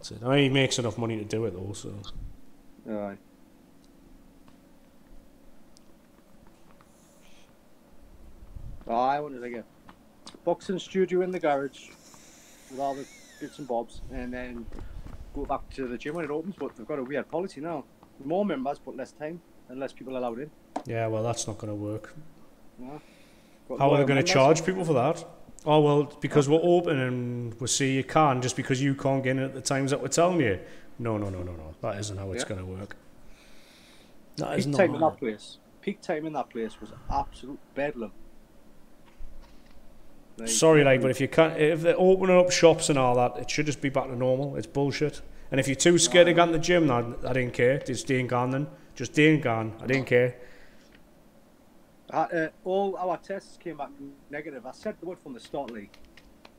That's it. I mean, he makes enough money to do it though, so. Aye. Oh, I wanted like a boxing studio in the garage with all the bits and bobs, and then go back to the gym when it opens. But they've got a weird policy now: more members, but less time, and less people allowed in. Yeah, well, that's not going to work. No. How are they going to charge people for that? Oh, well, because we're open and we see you can, just because you can't get in at the times that we're telling you. No. That isn't how it's going to work. That is Peak not. time in that place. Peak time in that place was absolute bedlam. Like, Sorry, like, but if they're opening up shops and all that, it should just be back to normal. It's bullshit. And if you're too scared to go in the gym, I didn't care. Just stay gone then. Just stay gone. I didn't care. All our tests came back negative. I said the word from the start, Lee.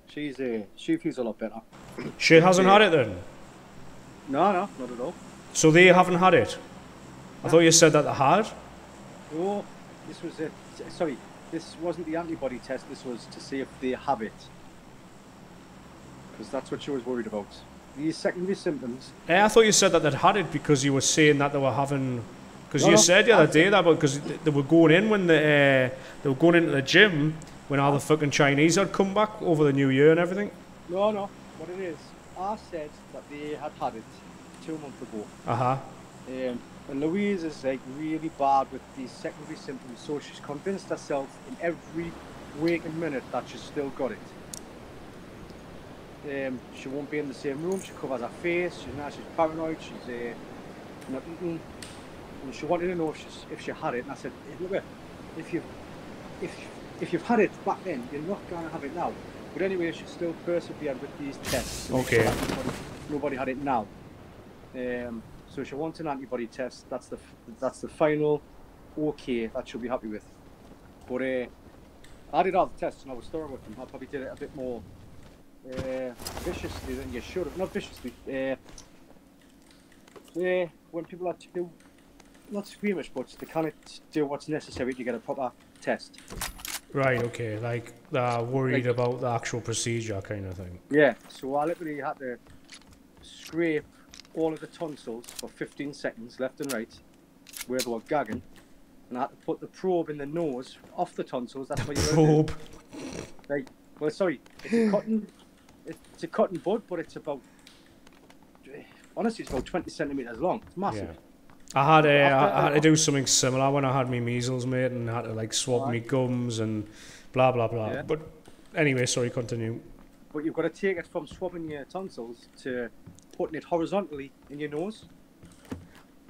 She feels a lot better. She hasn't had it then? No, not at all. So they haven't had it? I thought you said that they had? Oh, this was it. Sorry, this wasn't the antibody test. This was to see if they have it. Because that's what she was worried about. These secondary symptoms. I thought you said that they'd had it because you were saying that they were having... Because you said the other day that because they were going in when they were going into the gym when all the fucking Chinese had come back over the New Year and everything. No. What it is, I said that they had it 2 months ago. And Louise is like really bad with these secondary symptoms, so she's convinced herself in every waking minute that she's still got it. She won't be in the same room. She covers her face. She's paranoid. She's not eating. And she wanted to know if she had it, and I said, hey, look, if you've had it back then, you're not going to have it now. But anyway, she still persevered with these tests. Okay. Nobody had it now. So she wants an antibody test. That's the final okay that she'll be happy with. But I did all the tests and I was thorough with them. I probably did it a bit more viciously than you should have. Not viciously. When people have to do, not squeamish, but they can't do what's necessary to get a proper test. Right, okay, like they're worried about the actual procedure kind of thing. Yeah, so I literally had to scrape all of the tonsils for 15 seconds left and right where they were gagging, and I had to put the probe in the nose off the tonsils. That's what you probe. Like, well, sorry, it's a cotton bud, but it's about, honestly, it's about 20 centimeters long. It's massive. Yeah. I had to do something similar when I had my measles, mate, and I had to like swab my gums and blah blah blah. Yeah. But anyway, sorry, continue. But you've got to take it from swabbing your tonsils to putting it horizontally in your nose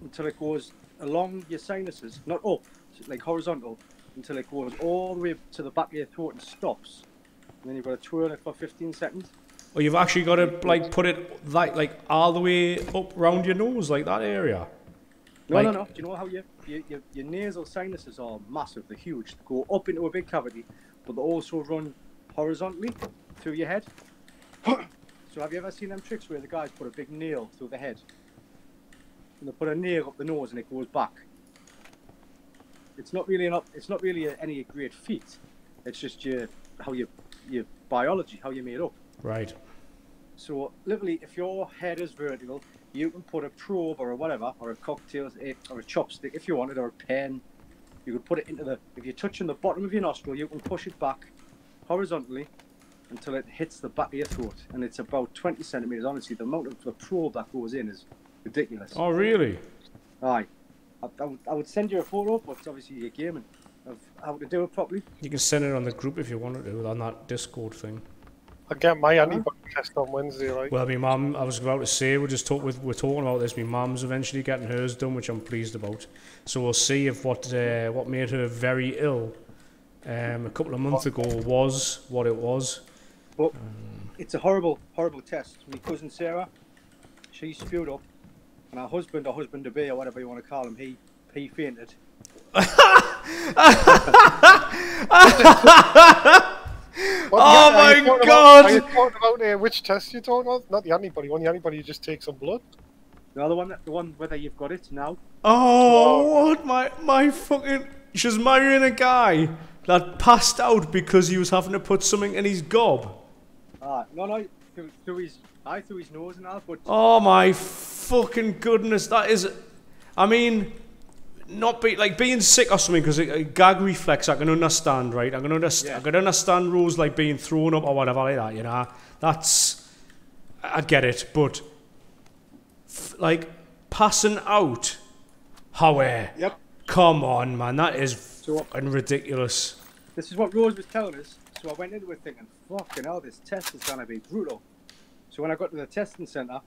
until it goes along your sinuses, not up, like horizontal, until it goes all the way to the back of your throat and stops. And then you've got to twirl it for 15 seconds. Well, you've actually got to like put it like all the way up round your nose, like that area. No. Do you know how your nasal sinuses are massive? They're huge. They go up into a big cavity, but they also run horizontally through your head. So have you ever seen them tricks where the guys put a big nail through the head? And they put a nail up the nose and it goes back. It's not really any great feat. It's just your biology, how you're made up. Right. So literally, if your head is vertical, you can put a probe or a whatever, or a cocktail, or a chopstick if you wanted, or a pen. You could put it into if you're touching the bottom of your nostril, you can push it back horizontally until it hits the back of your throat. And it's about 20 centimeters. Honestly, the amount of the probe that goes in is ridiculous. Oh, really? Aye. I would send you a photo, but it's obviously you're gaming of how to do it properly. You can send it on the group if you wanted to, on that Discord thing. I get my antibody test on Wednesday, right? Well, my mum, I was about to say, we're talking about this. My mum's eventually getting hers done, which I'm pleased about. So we'll see if what made her very ill a couple of months ago was what it was. But it's a horrible test. My cousin Sarah, she spewed up, and her husband or husband-to-be or whatever you want to call him, he fainted. Oh my God! Are you talking about which test you're talking about? Not the antibody one. The antibody, you just take some blood. No, the one whether you've got it now. Oh, what my fucking! She's marrying a guy that passed out because he was having to put something in his gob. No, through his I threw his nose and all, but Oh my fucking goodness, that is. I mean, not be like being sick or something because a gag reflex I can understand, right? I can understand rules like being thrown up or whatever like that. You know, I get it, but like passing out, Yep. Come on, man, that is fucking ridiculous. This is what Rose was telling us. So I went into it thinking, fucking hell, this test is gonna be brutal. So when I got to the testing centre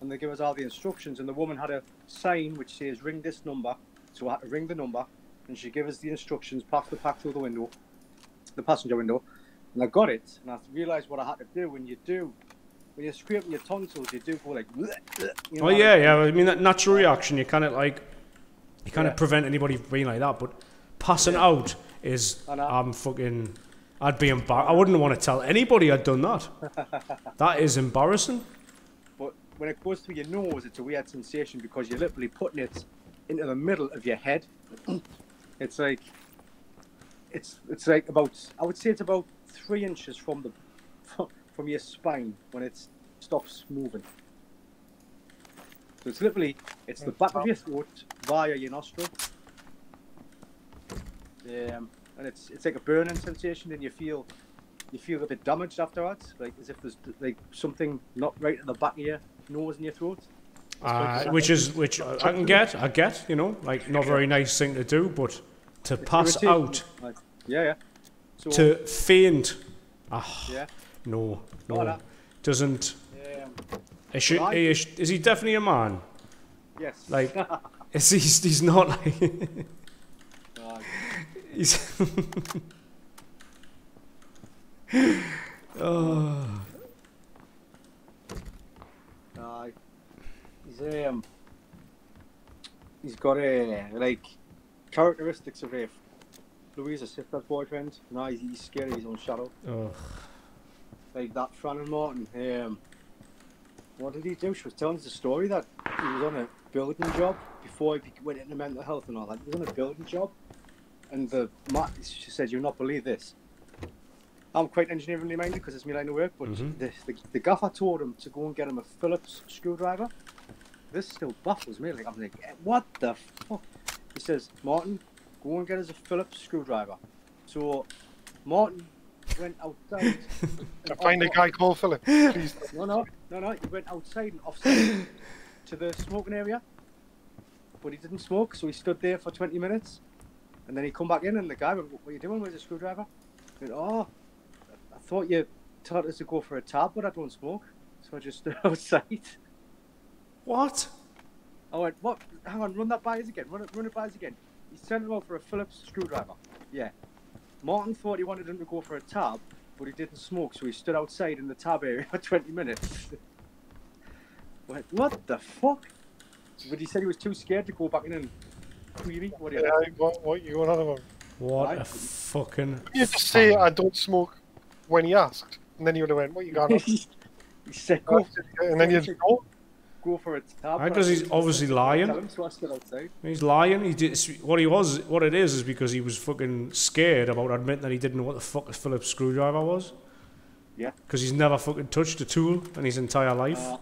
and they give us all the instructions and the woman had a sign which says ring this number, so I had to ring the number and she gave us the instructions, pass the pack through the window, the passenger window, and I got it and I realised what I had to do. When you're scraping your tonsils, you do go like, you know, Oh yeah. I mean that natural reaction. You can't prevent anybody from being like that. But passing out is I'd be embarrassed. I wouldn't want to tell anybody I'd done that. That is embarrassing. But when it goes through your nose, it's a weird sensation because you're literally putting it into the middle of your head. It's like about, I would say it's about 3 inches from your spine when it stops moving. So it's literally, it's the back of your throat via your nostril. And it's like a burning sensation, and you feel a bit damaged afterwards, like as if there's like something not right at the back of your nose and your throat. Which I get, you know, like not very nice thing to do, but to pass out, like, so, to faint, no, doesn't. Is he definitely a man? Yes. Like, he's not like. He's. Oh. He's got like characteristics of Louisa's sister's boyfriend. No, he's scared of his own shadow. Oh. Like that Fran and Martin. What did he do? She was telling us a story that he was on a building job before he went into mental health and all that. He was on a building job, and she said, "You'll not believe this." I'm quite engineeringly minded because it's my line of work, but the gaffer told him to go and get him a Phillips screwdriver. This still baffles me. Like, I'm like, what the fuck? He says, "Martin, go and get us a Phillips screwdriver." So Martin went outside. Find a guy called Philip, please. No. He went outside and offside to the smoking area, but he didn't smoke, so he stood there for 20 minutes, and then he come back in, and the guy went, "What are you doing? Where's the screwdriver?" He went, "Oh, I thought you taught us to go for a tab, but I don't smoke, so I just stood outside." What? I went, "What? Hang on, run that by us again. Run it by us again." He's sent him out for a Phillips screwdriver. Yeah. Martin thought he wanted him to go for a tab, but he didn't smoke, so he stood outside in the tab area for 20 minutes. Went, what the fuck? But he said he was too scared to go back in and query. What you going on about? What a fucking. You just say I don't smoke when he asked, and then you would have went, "What you got?" He said, "Go." And then you go for a tab. Because he's obviously lying. So I stood outside. He's lying. He did what it is because he was fucking scared about admitting that he didn't know what the fuck a Phillips screwdriver was. Yeah. Because he's never fucking touched a tool in his entire life.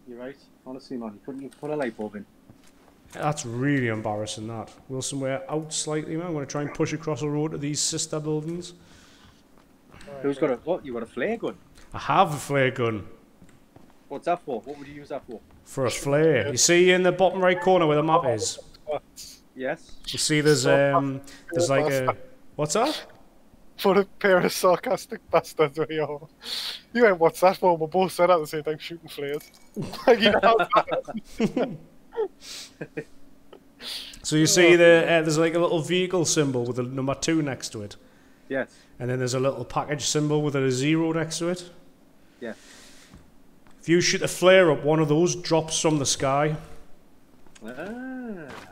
You're right. Honestly, man, you couldn't put a light bulb in. That's really embarrassing. That Wilson, we're out slightly, man. I'm going to try and push across the road to these sister buildings. Who's got what? You got a flare gun? I have a flare gun. What's that for? What would you use that for? For a flare. You see in the bottom right corner where the map is? Yes. You see there's like a... What's that? For a pair of sarcastic bastards we are. You went, "What's that for?" We both said at the same time, shooting flares. Like, you know, so you see there's like a little vehicle symbol with a number 2 next to it. Yes. And then there's a little package symbol with a 0 next to it. Yeah. If you shoot a flare up, one of those drops from the sky.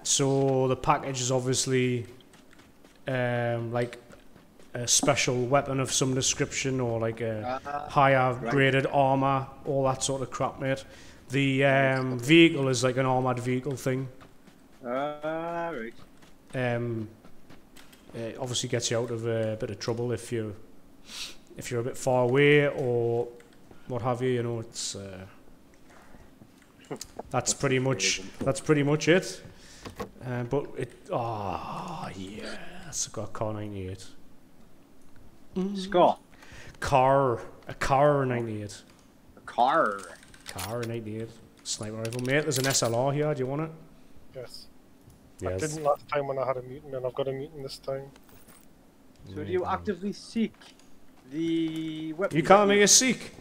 So the package is obviously like a special weapon of some description, or like a higher graded armor, all that sort of crap, mate. The vehicle is like an armored vehicle thing. Right. It obviously gets you out of a bit of trouble if you're a bit far away, or what have you. You know, it's that's pretty much it. But it, oh yes, I got a car 98. Scott. A car 98. A car. Car 98. Sniper rifle, mate. There's an SLR here. Do you want it? Yes. Yes. I didn't last time when I had a mutant, and I've got a mutant this time. So do you actively seek the weapon? You can't make a seek.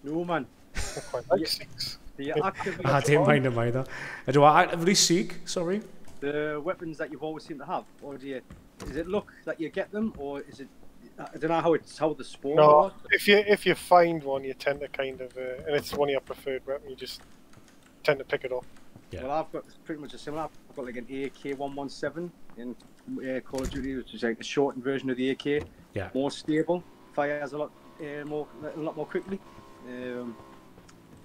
No, man. I quite like 6. Do you actively I didn't mind him either. Do I actively seek? Sorry. the weapons that you've always seemed to have, or do you? Is it luck that you get them, or is it? I don't know how the spawn. No, if you find one, you tend to kind of, and it's one of your preferred weapon, you just tend to pick it up. Yeah. Well, I've got pretty much a similar. I've got like an AK-117 in Call of Duty, which is like a shortened version of the AK. Yeah. More stable, fires a lot more quickly. And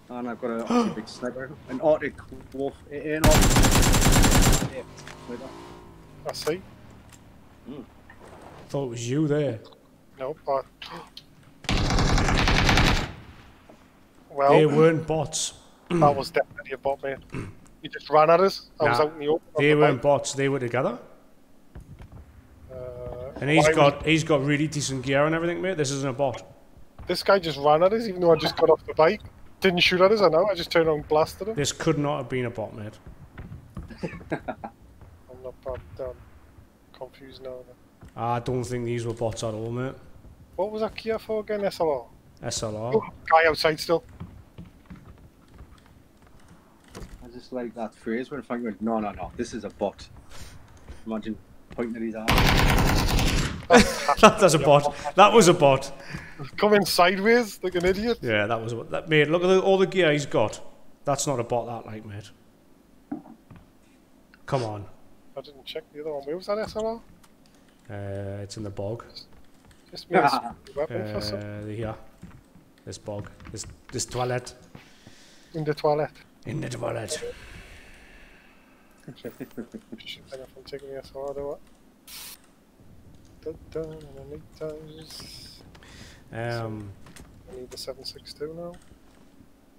I've got a big sniper, an Arctic Wolf, an Arctic. Yeah, like that. I see. Thought it was you there. No, but well, They weren't bots. that was definitely a bot, mate. He just ran at us. I was Nah, out in the open. on They the weren't bike. bots. They were together. And Well, he's got really decent gear and everything, mate. This isn't a bot. This guy just ran at us, even though I just got off the bike. Didn't shoot at us, I know. I just turned around and blasted him. This could not have been a bot, mate. I'm not bad, confused now. I don't think these were bots at all, mate. What was that Kia for again? SLR? SLR. Oh, guy outside still. I just like that phrase when Frank went, no, this is a bot. Imagine pointing at his arm. That's a bot. That was a bot. Coming sideways like an idiot. Yeah, that was a bot. That, mate, look at all the gear he's got. That's not a bot, that, like, mate. Come on. I didn't check the other one. Where was that SLR? It's in the bog. Just made a weapon for some. Here. This bog. This toilet. In the toilet. In the toilet. Shit, I'm taking the SLR or what? I need the 7.62 now.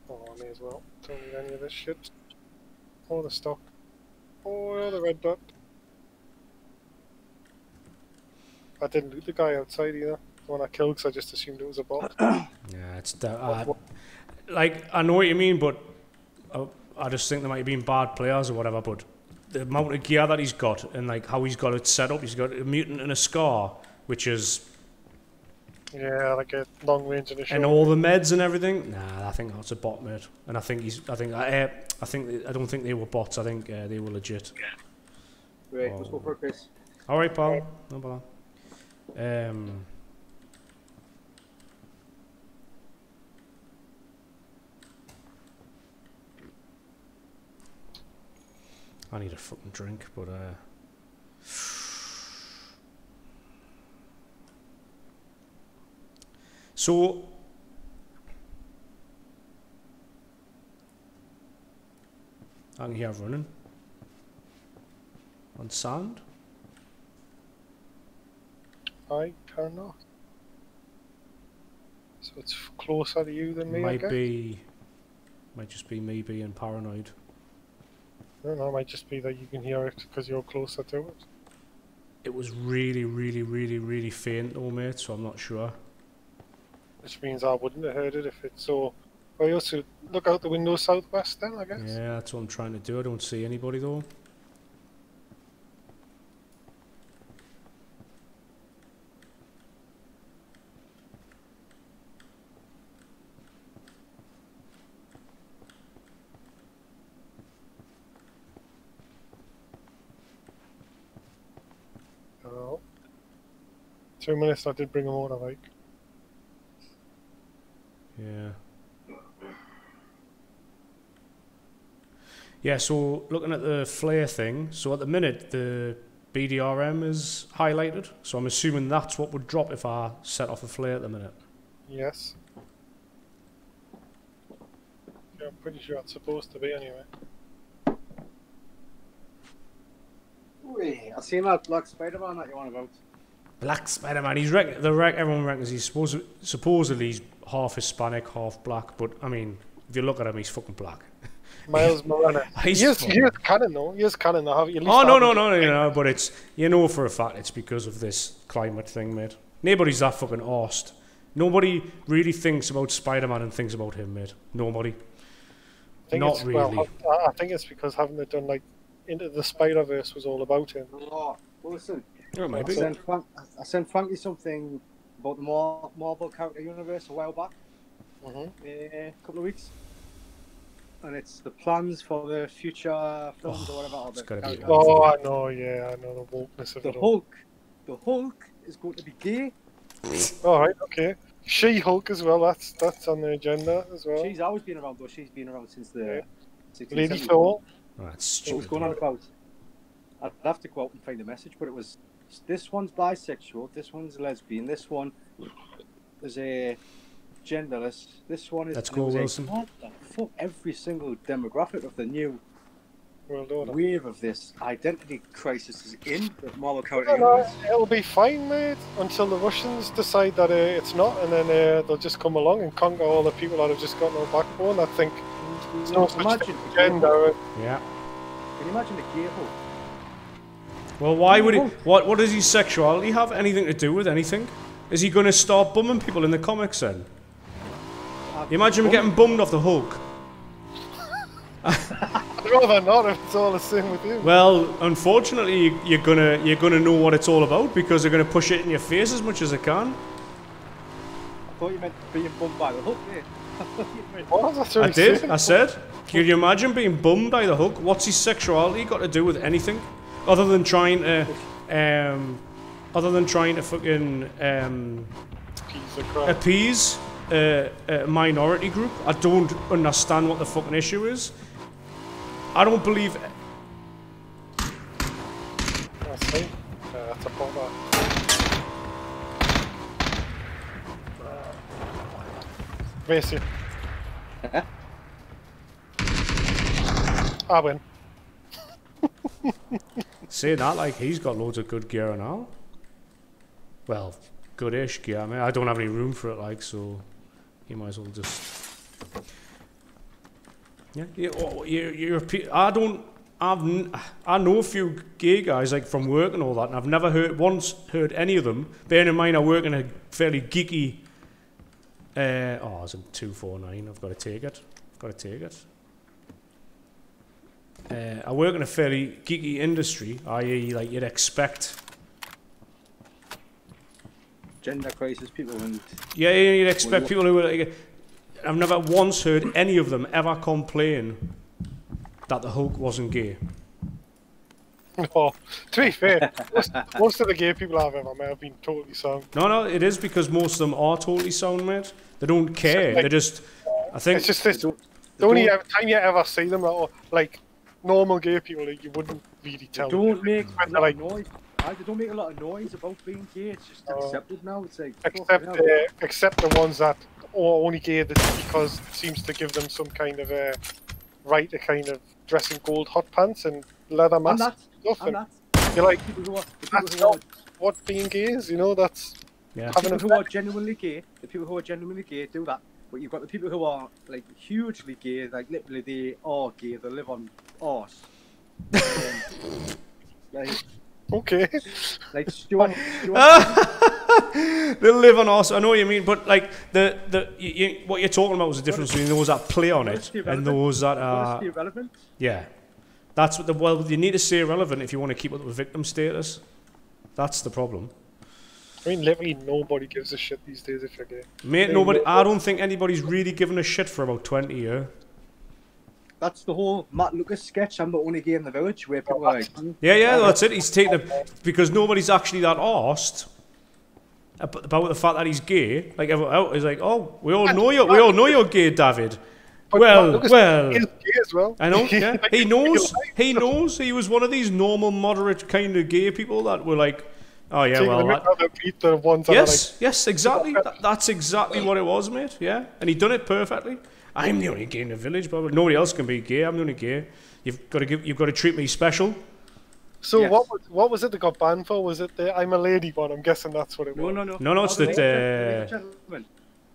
Oh, I may as well. Don't need any of this shit. Oh, the stock. Oh, the red dot. I didn't loot the guy outside either. The one I killed because I just assumed it was a bot. Yeah, it's like, I know what you mean, but I just think there might have been bad players or whatever, but the amount of gear that he's got and like how he's got it set up, he's got a mutant and a scar, which is... Yeah, like a long range initial. And all the meds and everything. Nah, I think that's a bot, mate. And I don't think they were bots. I think they were legit. Right, let's go for a quiz. All right, pal. No bother. I need a fucking drink, but so I can hear running on sand. I cannot. So it's closer to you than me, I guess? Might just be me being paranoid. I don't know, it might just be that you can hear it because you're closer to it. It was really, really, really, really faint though, mate, so I'm not sure. Which means I wouldn't have heard it if it's so... Well, you also look out the window southwest then, I guess? Yeah, that's what I'm trying to do. I don't see anybody though. Oh. 2 minutes I did bring a motorbike. Yeah. Yeah, so looking at the flare thing, so at the minute the BDRM is highlighted, so I'm assuming that's what would drop if I set off a flare at the minute. Yes. Yeah, I'm pretty sure it's supposed to be anyway. I seen that black Spider-Man that you want about. Black Spider-Man, everyone reckons he's supposedly he's half Hispanic, half black. But I mean, if you look at him, he's fucking black. Miles Moreno. He's He is canon though. He is canon. Have you? Oh no, you know, but it's, you know, for a fact it's because of this climate thing, mate. Nobody's that fucking arsed. Nobody really thinks about Spider-Man and thinks about him, mate. Nobody. Not really. Well, I think it's because haven't they done like Into the Spider-Verse was all about him. Oh, well, listen. Oh, maybe. I sent Frankie something about the Marvel character universe a while back. A couple of weeks. And it's the plans for the future films or whatever. It's gotta be. Oh, I know, yeah, I know the wokeness of it all. The Hulk is going to be gay. Alright, okay. She-Hulk as well, that's on the agenda as well. She's always been around though, she's been around since the 60s. Lady Thor. Oh, that's So stupid. what's going on about? I'd have to go out and find the message, but it was, this one's bisexual, this one's lesbian, this one is a genderless, this one is... Let's go, Wilson. What the fuck? Every single demographic of the new World Order. wave of this identity crisis is in the Marvel character No, universe. it'll be fine, mate, until the Russians decide that it's not, and then they'll just come along and conquer all the people that have just got no backbone. I think there's no such Imagine thing as gender. Yeah. Can you imagine the gay Hulk? Well, why would he? What does his sexuality have anything to do with anything? Is he going to start bumming people in the comics then? You imagine him getting bummed off the Hulk. I'd rather not if it's all the same with you. Well, unfortunately, you're gonna know what it's all about because they're gonna push it in your face as much as they can. I thought you meant being bummed by the Hulk, mate. What? That's I what did. saying. I said. Can you imagine being bummed by the Hulk? What's his sexuality got to do with anything, other than trying to, fucking Piece of crap. appease a minority group? I don't understand what the fucking issue is. I don't believe. That's fine. That's a bother. Macy. I win. Say that like he's got loads of good gear now. Well, goodish gear. I mean, I don't have any room for it, like, so you might as well just. Yeah, I know a few gay guys like from work and all that, and I've never heard any of them. Bearing in mind I work in a fairly geeky. It's in 249. I've got to take it. I work in a fairly geeky industry, i.e., like you'd expect. Gender crisis people and... Yeah, you'd expect people who are like... I've never once heard any of them ever complain that the Hulk wasn't gay. No, to be fair, most of the gay people I've ever met have been totally sound. No, it is because most of them are totally sound, mate. They don't care. They just... I think... It's just this... The only time you ever see them, like normal gay people, like, you wouldn't really tell. They don't make a lot like, of noise. They don't make a lot of noise about being gay. It's just accepted now. It's like... Except the ones that are only gay because it seems to give them some kind of right to kind of dress in gold hot pants and leather masks. You're like, that's not what being gay is, you know, that's... Yeah. The people who are genuinely gay do that. But you've got the people who are, like, hugely gay, like, literally they are gay, they live on arse. Like... Okay. Like, do you want they live on us. I know what you mean, but like what you're talking about was the difference between those that play on it and those that are irrelevant. Yeah, that's what you need to stay relevant if you want to keep up with victim status. That's the problem. I mean, literally nobody gives a shit these days if you're gay. Mate, nobody. I don't think anybody's really given a shit for about 20 years. That's the whole Matt Lucas sketch. I'm the only gay in the village where people are like, yeah, that's it. He's taken it because nobody's actually that arsed about the fact that he's gay. Like everyone else is like, oh, we all know you're gay, David. But well, he's gay as well. I know. Yeah, he knows. He knows. He was one of these normal, moderate kind of gay people that were like, oh yeah, yes, exactly. That's exactly what it was, mate. Yeah, and he done it perfectly. I'm the only gay in the village, but nobody else can be gay. I'm the only gay. You've got to treat me special. So yes. What was it that got banned for? Was it the I'm a lady one? I'm guessing that's what it was. No. It's the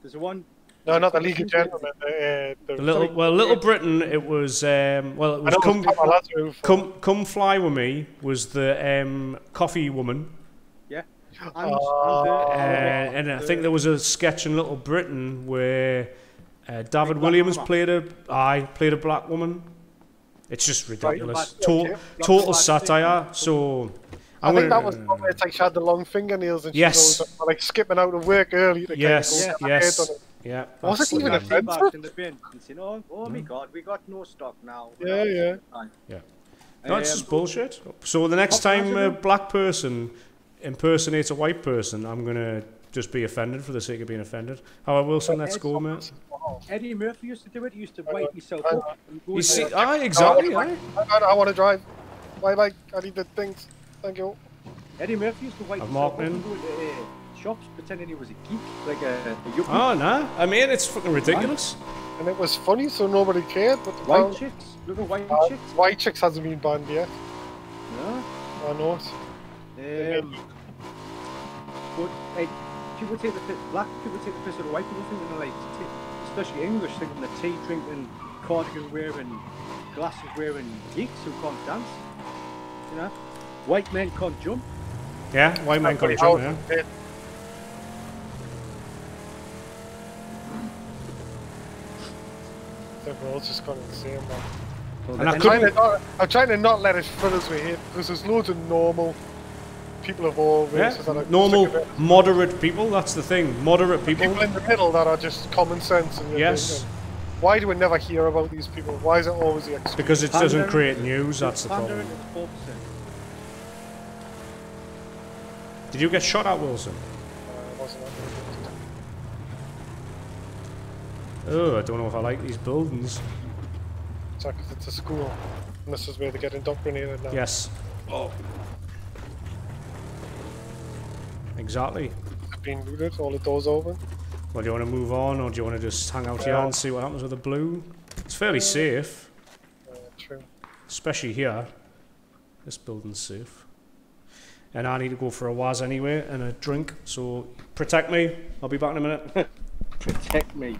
There's one No, not the League of Gentlemen. Little Britain. It was it was come Fly With Me was the coffee woman. Yeah. And I think there was a sketch in Little Britain where David Williams played a black woman. It's just ridiculous. Total satire. So I think that was the one where it's like she had the long fingernails and she was like skipping out of work early to yes. Yeah. Was it even offensive? In the bin and saying, oh my God, we got no stock now. Yeah. No, it's just bullshit. So the next time a black person impersonates a white person, I'm gonna just be offended for the sake of being offended. Howard Wilson, let's go, mate. Eddie Murphy used to do it. He used to wipe himself up. You see, exactly. I want to drive. Bye. I need the things. Thank you. Eddie Murphy used to wipe himself up and go into shops pretending he was a geek, like a yuppie. Oh, no. I mean, it's fucking ridiculous. And it was funny, so nobody cared. But white chicks? Look at white chicks. White chicks hasn't been banned yet. No? I know it. But, like, black people take the piss out of white people thinking they're like, especially English, thinking they're tea drinking, cardigan wearing, glasses wearing geeks who can't dance. You know? White men can't jump. Yeah, white men can't jump, yeah. Everyone's just gone insane, man. And I'm trying to not let it fill us with hate, because there's loads of normal people of all races that are normal, moderate people, that's the thing. Moderate people. People in the middle that are just common sense. And yes. Why do we never hear about these people? Why is it always the extreme? Because it doesn't create news, that's the problem. Did you get shot at, Wilson? Wasn't it? Oh, I don't know if I like these buildings. It's like it's a school, and this is where they get indoctrinated now. Yes. Oh. Exactly. It's been looted, all the doors open. Well, do you want to move on, or do you want to just hang out here and see what happens with the blue? It's fairly safe. True. Especially here. This building's safe. And I need to go for a waz anyway, and a drink, so protect me. I'll be back in a minute. Protect me.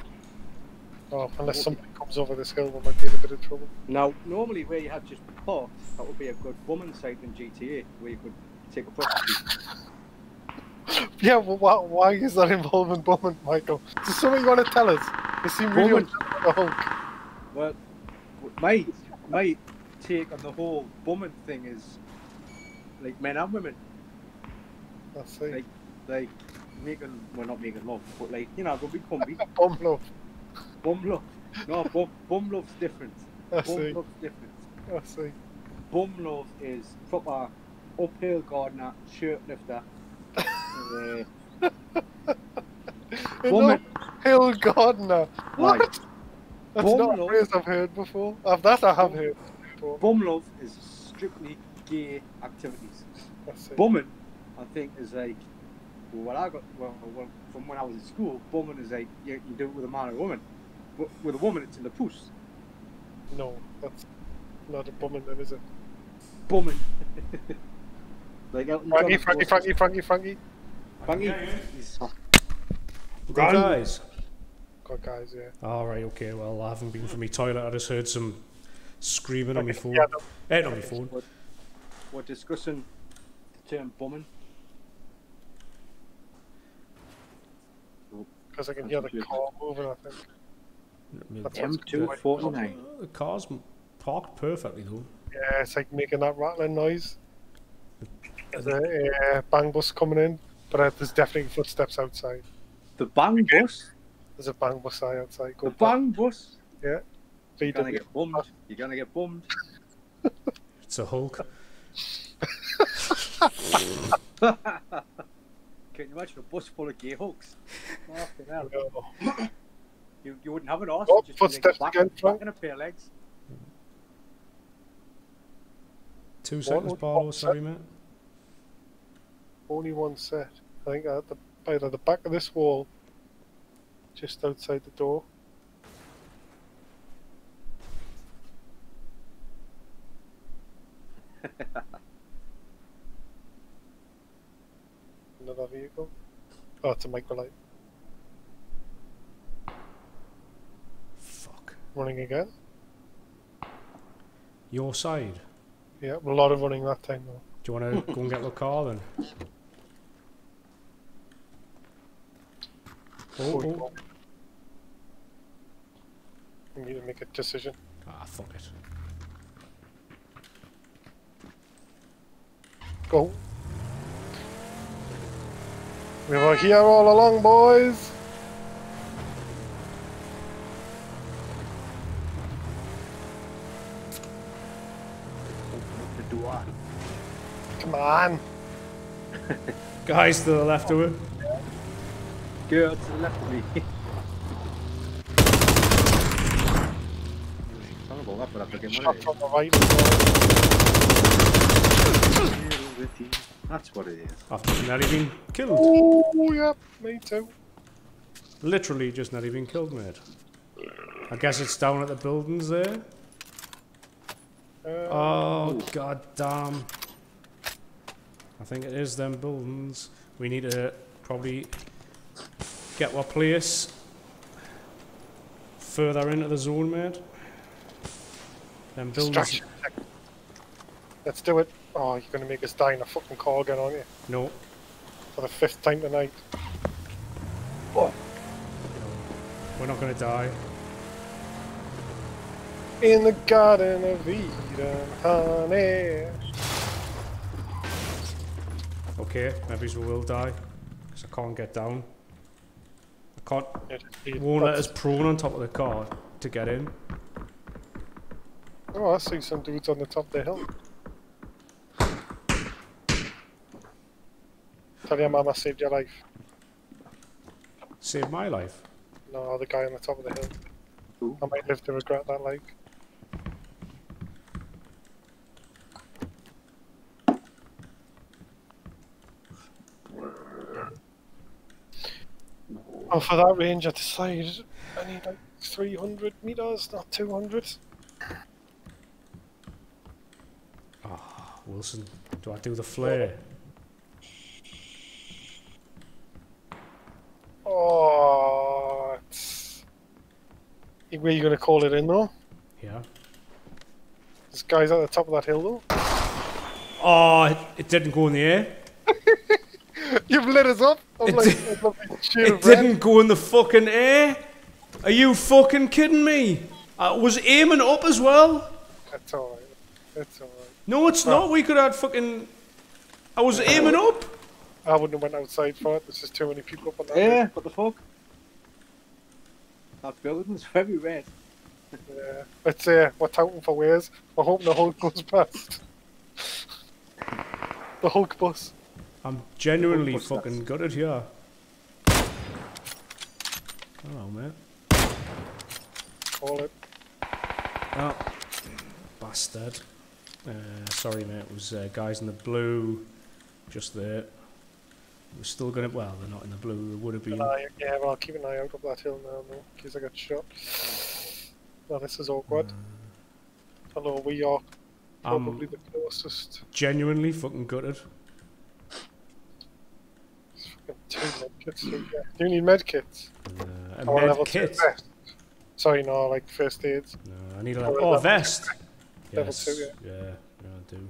Oh, unless something comes over this hill, we might be in a bit of trouble. Now, normally where you had just parked, that would be a good woman site in GTA, where you could take a prostitute. Yeah, well, why is that involving bumming, Michael? Is there something you want to tell us? You seem really on the Hulk. Well, my take on the whole bumming thing is like men and women. I see. Like making, well, not making love, but like, you know, go be comfy. Bum love. Bum love. No, bum love's different. I see. Love's different. I see. Bum love is proper uphill gardener, shirt lifter. Uphill gardener. What? Right. That's not a phrase I've heard before. That I have heard before. Bum love is strictly gay activities. Bumming, I think, is like, from when I was in school, bumming is like, you do it with a man or a woman. But with a woman, it's in the puss. No, that's not a bumming then, is it? Bumming. Like Frankie. Frankie? Good guys. Good guys, yeah. Alright, okay, well, I haven't been for me toilet, I just heard some screaming on my phone. Yeah, on my phone. We're discussing the term bumming. Because I can hear the car moving, I think. M249. The car's parked perfectly, though. Yeah, it's like making that rattling noise. There's a bang bus coming in, but there's definitely footsteps outside. The bang bus? There's a bang bus outside. The bang bus? Yeah. You're gonna get bummed. You're gonna get bummed. It's a Hulk. Can you imagine a bus full of gay Hulks? You wouldn't have an arse. Oh, just footsteps back again, Frank. and a pair of legs. 2 seconds, Barlow, sorry, mate. Only one set. I think at either the back of this wall, just outside the door. Another vehicle. Oh, it's a microlight. Running again. Your side. Yeah, a lot of running that time though. Do you want to go and get the car then? Oh. We need to make a decision. Ah, fuck it. Go. We were here all along, boys. Open up the door. Come on. Guys to the left of it. Girl to the left of me. Sorry about that, but I forget Shot what it from the right as is. That's what it is. I've nearly been killed. Oh, yeah, me too. Literally just nearly been killed, mate. I guess it's down at the buildings there. Oh, god damn. I think it is them buildings. We need to probably get our place further into the zone, mate. Them buildings. Distraction. Let's do it. Oh, you're going to make us die in a fucking car again, aren't you? No. For the 5th time tonight. Oh. We're not going to die. In the Garden of Eden, honey. Okay, maybe we will die. Because I can't get down. I can't. It won't let us prone on top of the car to get in. Oh, I see some dudes on the top of the hill. Tell your mama saved your life. Saved my life. No, the guy on the top of the hill. Ooh. I might live to regret that, like. Oh, for that range, I decided I need like 300 meters, not 200. Oh, Wilson, do I do the flare? Oh, it's... Where are you going to call it in, though? Yeah. This guy's at the top of that hill, though. Oh, it didn't go in the air. You've lit us up. I'm like, it didn't go in the fucking air. Are you fucking kidding me? I was aiming up as well. That's alright. That's alright. No, it's not. We could have fucking... I was aiming up. I wouldn't have went outside for it. There's just too many people up on that. Yeah, what the fuck? That building's very red. Yeah. It's we're touting for ways. We're hoping the Hulk goes past. The Hulk bus. I'm genuinely fucking gutted here. Hello, mate. Call it. Oh, bastard. Sorry, mate. It was guys in the blue just there. We're still gonna. Well, they're not in the blue. They would have been. Yeah, well, I'll keep an eye out up that hill now, though, in case I get shot. Well, this is awkward. Hello, we are probably the closest. Genuinely fucking gutted. It's fucking 2 medkits. So yeah. Do you need medkits? A med kit? Sorry, no, like first aids. No, I need a vest. Level Yes. 2, yeah. Yeah, I do.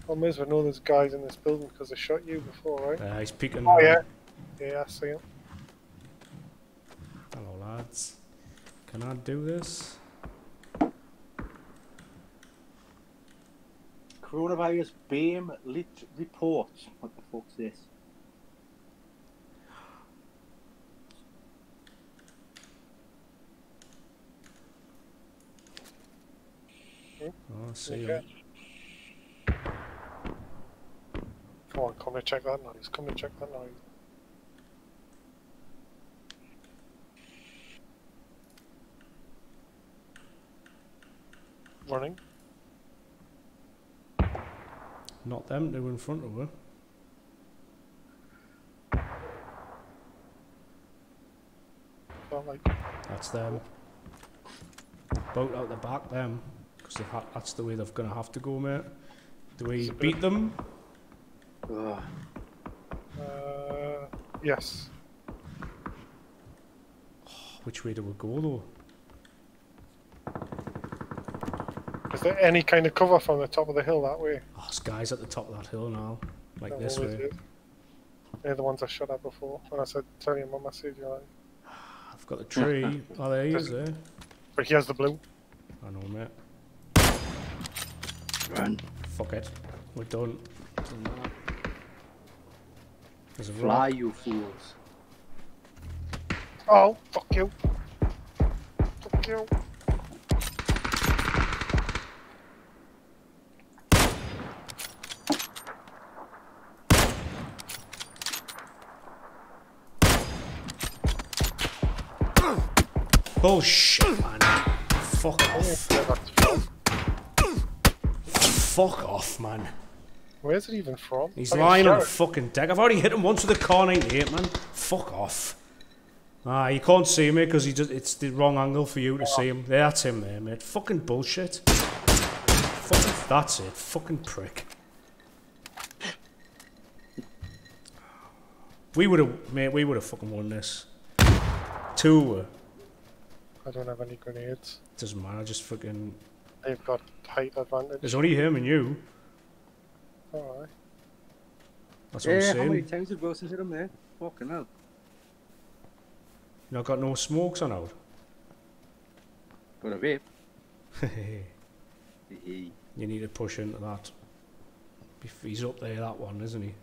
Problem is, we know there's guys in this building because they shot you before, right? He's peeking. Oh, yeah. Yeah, I see him. Hello, lads. Can I do this? Coronavirus BAME lit report. What the fuck's this? Oh, I see Okay. him. Come on, come and check that noise. Come and check that noise. Running. Not them, they were in front of her. Not like... That's them. Boat out the back, them. Because that's the way they're going to have to go, mate. Do we beat them? Yes. Which way do we go, though? Is there any kind of cover from the top of the hill that way? Oh, this guy's at the top of that hill now. Like There this always way. is. They're the ones I shot at before. When I said, tell you my message, you're like... I've got the tree. Oh, there he is there. But he has the blue. I know, mate. Run. Fuck it. We're done. Doesn't matter. There's a Fly, rock. you fools. Oh, fuck you. Fuck you. Bullshit, man. Fuck off. Yeah, that's fun. Fuck off, man. Where's it even from? He's I can lying on share the it. fucking deck. I've already hit him once with a car 98, man. Fuck off. Ah, you can't see me because it's the wrong angle for you to see him. Yeah, that's him there, mate. Fucking bullshit. Fucking, that's it. Fucking prick. We would have, mate, we would have fucking won this. 2. I don't have any grenades. Doesn't matter, just fucking... They've got height advantage. There's only him and you. Alright. That's what I'm Yeah, how many saying. times did Wilson hit him there? Fucking hell. You not got no smokes on out. Got a vape. You need to push into that. He's up there, that one, isn't he?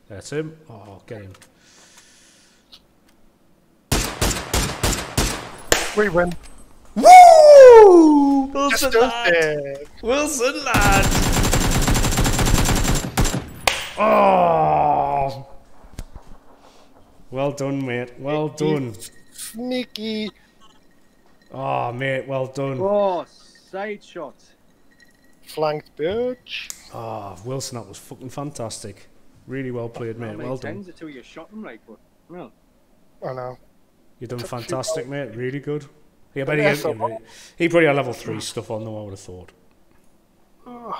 That's him. Oh, get him. We win. Woo! Wilson Just lad! dead. Wilson lad! Oh! Well done, mate. Well done. Sneaky. Oh, mate, well done. Oh, side shot. Flanked birch. Oh, Wilson, that was fucking fantastic. Really well played, mate. Well done. Times until you shot him like, but well. I know. You done fantastic, mate. Really good. Yeah, but Yeah, he probably had level 3 stuff on though, I would have thought. Oh,